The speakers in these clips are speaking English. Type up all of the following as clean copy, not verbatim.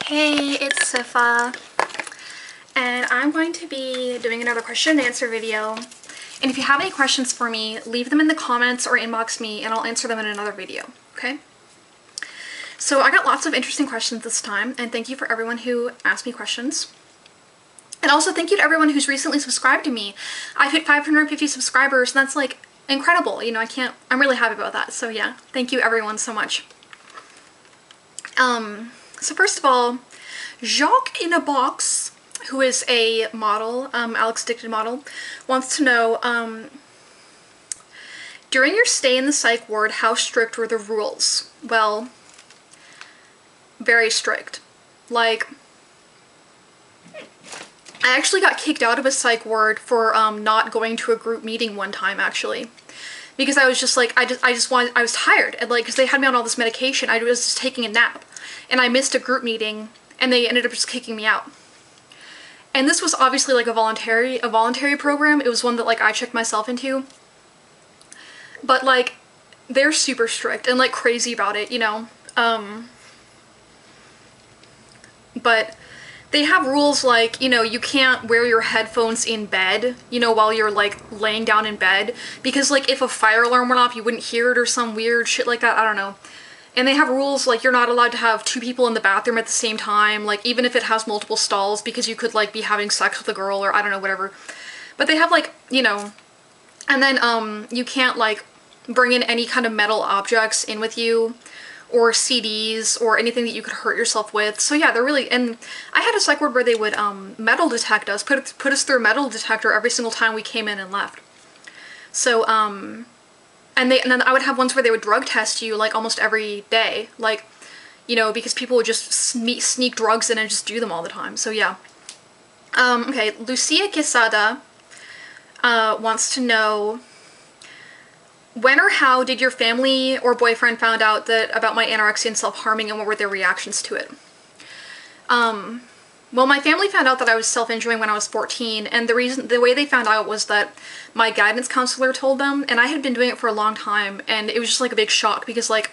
Hey, it's Sifa, and I'm going to be doing another question and answer video. And if you have any questions for me, leave them in the comments or inbox me and I'll answer them in another video, okay? So I got lots of interesting questions this time, and thank you for everyone who asked me questions. And also thank you to everyone who's recently subscribed to me. I've hit 550 subscribers, and that's like incredible. You know, I'm really happy about that. So yeah, thank you everyone so much. So first of all, Jacques in a Box, who is a model, Alex Addicted model, wants to know, during your stay in the psych ward, how strict were the rules? Well, very strict. Like, I actually got kicked out of a psych ward for not going to a group meeting one time, actually. Because I was just like, I was tired, and like, because they had me on all this medication, I was just taking a nap. And I missed a group meeting, and they ended up just kicking me out. And this was obviously like a voluntary program. It was one that like I checked myself into. But like, they're super strict and like crazy about it, you know. But they have rules like, you know, you can't wear your headphones in bed, you know, while you're like laying down in bed, because like if a fire alarm went off, you wouldn't hear it or some weird shit like that. I don't know. And they have rules like you're not allowed to have two people in the bathroom at the same time, like even if it has multiple stalls, because you could like be having sex with a girl or I don't know, whatever. But they have like, you know, and then you can't like bring in any kind of metal objects in with you, or CDs or anything that you could hurt yourself with. So yeah, they're really, and I had a psych ward where they would metal detect us, put us through a metal detector every single time we came in and left. So and then I would have ones where they would drug test you like almost every day, like, you know, because people would just sneak drugs in and just do them all the time. So yeah. Okay, Lucia Quesada wants to know, when or how did your family or boyfriend found out about my anorexia and self-harming, and what were their reactions to it? Well, my family found out that I was self-injuring when I was 14, and the way they found out was that my guidance counselor told them, and I had been doing it for a long time, and it was just like a big shock because like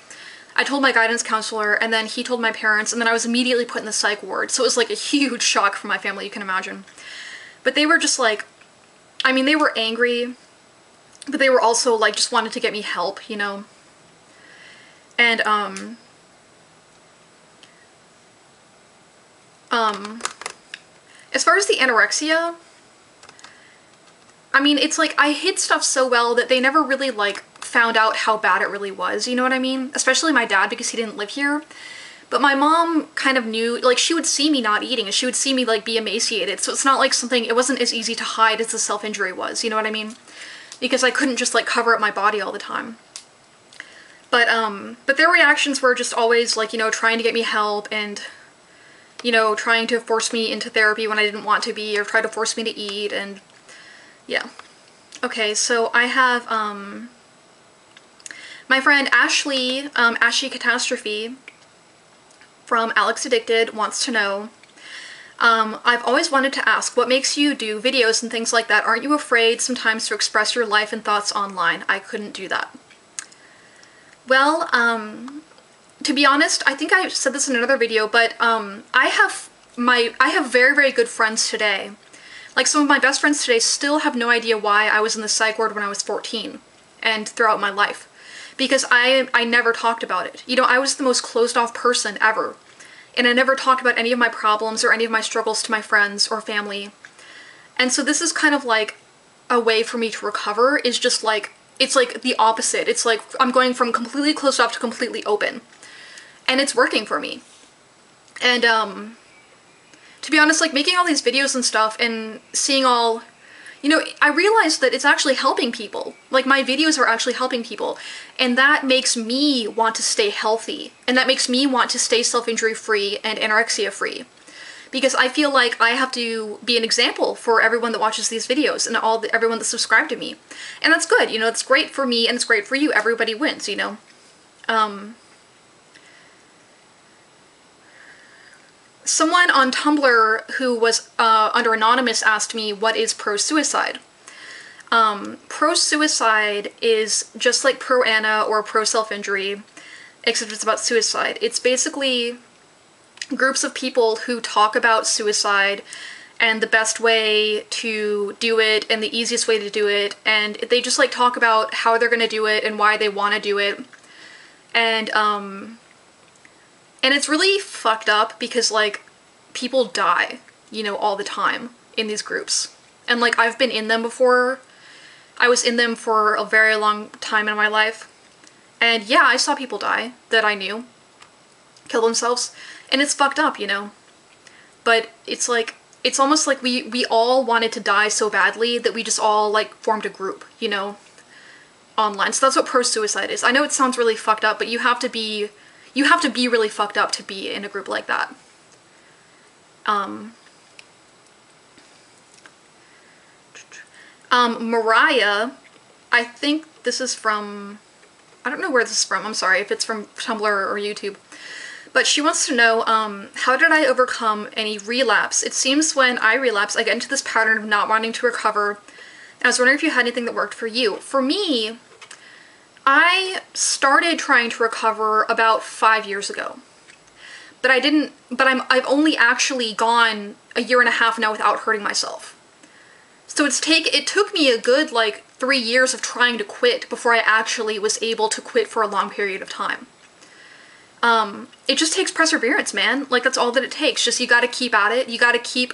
I told my guidance counselor, and then he told my parents, and then I was immediately put in the psych ward. So it was like a huge shock for my family, you can imagine. But they were just like, I mean, they were angry, but they were also like just wanted to get me help, you know. And as far as the anorexia, I mean, it's like I hid stuff so well that they never really like found out how bad it really was, you know what I mean? Especially my dad, because he didn't live here. But my mom kind of knew, like she would see me not eating and she would see me like be emaciated. So it's not like something, it wasn't as easy to hide as the self-injury was, you know what I mean? Because I couldn't just like cover up my body all the time. But their reactions were just always like, you know, trying to get me help and, you know, trying to force me into therapy when I didn't want to be, or try to force me to eat, and yeah. Okay, so I have my friend Ashley, Ashley Catastrophe from Alex Addicted wants to know, I've always wanted to ask, what makes you do videos and things like that? Aren't you afraid sometimes to express your life and thoughts online? I couldn't do that. Well, to be honest, I think I said this in another video, but I have very, very good friends today. Like some of my best friends today still have no idea why I was in the psych ward when I was 14 and throughout my life. Because I never talked about it. You know, I was the most closed off person ever. And I never talked about any of my problems or any of my struggles to my friends or family. And so this is kind of like a way for me to recover, is just like, it's like the opposite. It's like I'm going from completely closed off to completely open. And it's working for me. And to be honest, like making all these videos and stuff and seeing all, you know, I realized that it's actually helping people. Like my videos are actually helping people. And that makes me want to stay healthy. And that makes me want to stay self-injury free and anorexia free. Because I feel like I have to be an example for everyone that watches these videos and everyone that's subscribed to me. And that's good, you know, it's great for me and it's great for you. Everybody wins, you know. Someone on Tumblr who was under Anonymous asked me, what is pro-suicide? Pro-suicide is just like pro-ana or pro-self-injury, except it's about suicide. It's basically groups of people who talk about suicide and the best way to do it and the easiest way to do it, and they just like talk about how they're gonna do it and why they want to do it. And it's really fucked up because like people die, you know, all the time in these groups. And like I've been in them before. I was in them for a very long time in my life. And yeah, I saw people die that I knew, kill themselves, and it's fucked up, you know. But it's like, it's almost like we all wanted to die so badly that we just all like formed a group, you know, online. So that's what pro-suicide is. I know it sounds really fucked up, but you have to be really fucked up to be in a group like that. Mariah, I think this is from, I don't know where this is from, I'm sorry if it's from Tumblr or YouTube, but she wants to know, how did I overcome any relapse? It seems when I relapse, I get into this pattern of not wanting to recover, and I was wondering if you had anything that worked for you. For me, I started trying to recover about 5 years ago, but I've only actually gone a year and a half now without hurting myself. So it took me a good like 3 years of trying to quit before I actually was able to quit for a long period of time. It just takes perseverance, man. Like that's all that it takes. Just you gotta keep at it. You gotta keep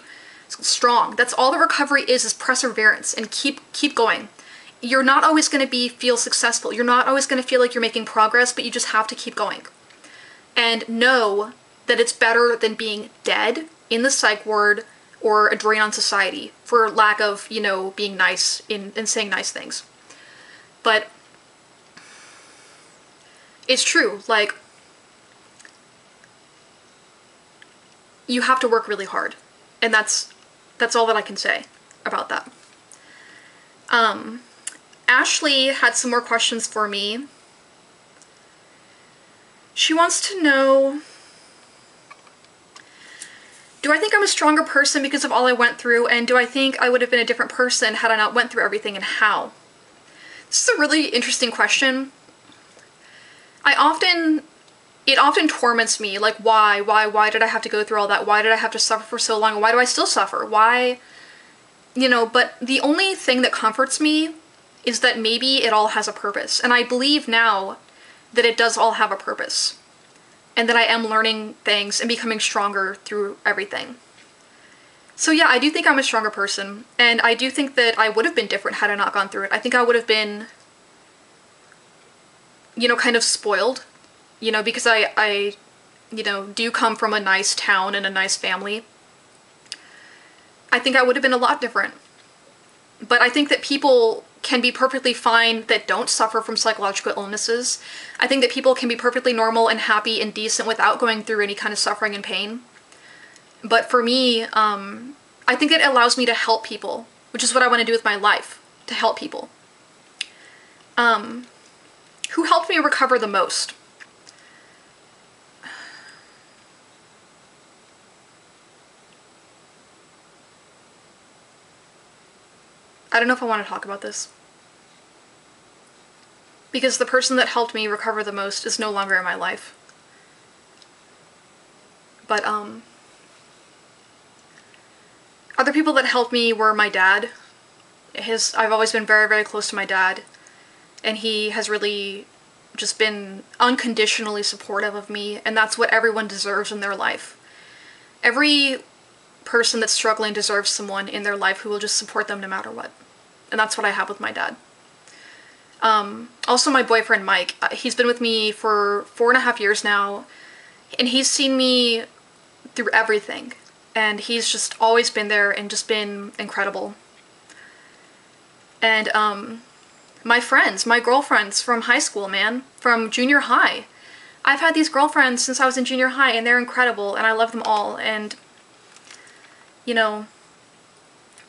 strong. That's all the recovery is perseverance, and keep going. You're not always gonna feel successful. You're not always gonna feel like you're making progress, but you just have to keep going. And know that it's better than being dead in the psych ward or a drain on society for lack of, you know, being nice and saying nice things. But it's true, like, you have to work really hard. And that's all that I can say about that. Ashley had some more questions for me. She wants to know, do I think I'm a stronger person because of all I went through, and do I think I would have been a different person had I not went through everything, and how? This is a really interesting question. It often torments me, like why did I have to go through all that? Why did I have to suffer for so long? Why do I still suffer? Why, you know, but the only thing that comforts me is that maybe it all has a purpose, and I believe now that it does all have a purpose. And that I am learning things and becoming stronger through everything. So yeah, I do think I'm a stronger person, and I do think that I would have been different had I not gone through it. I think I would have been, you know, kind of spoiled, you know, because I you know, do come from a nice town and a nice family. I think I would have been a lot different. But I think that people can be perfectly fine that don't suffer from psychological illnesses. I think that people can be perfectly normal and happy and decent without going through any kind of suffering and pain. But for me, I think it allows me to help people, which is what I want to do with my life, to help people. Who helped me recover the most? I don't know if I want to talk about this. Because the person that helped me recover the most is no longer in my life. But, other people that helped me were my dad. I've always been very, very close to my dad. And he has really just been unconditionally supportive of me, and that's what everyone deserves in their life. Every person that's struggling deserves someone in their life who will just support them no matter what. And that's what I have with my dad. Also my boyfriend Mike, he's been with me for 4.5 years now, and he's seen me through everything, and he's just always been there and just been incredible. And my friends, my girlfriends from high school, man, from junior high. I've had these girlfriends since I was in junior high, and they're incredible, and I love them all. And you know,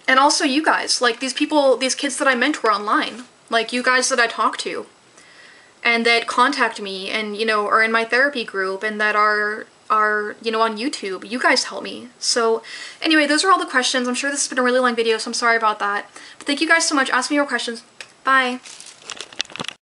and also you guys, like these people, these kids that I mentor online, like you guys that I talk to and that contact me and, you know, are in my therapy group and that are, you know, on YouTube. You guys help me. So anyway, those are all the questions. I'm sure this has been a really long video, so I'm sorry about that. But thank you guys so much. Ask me your questions. Bye.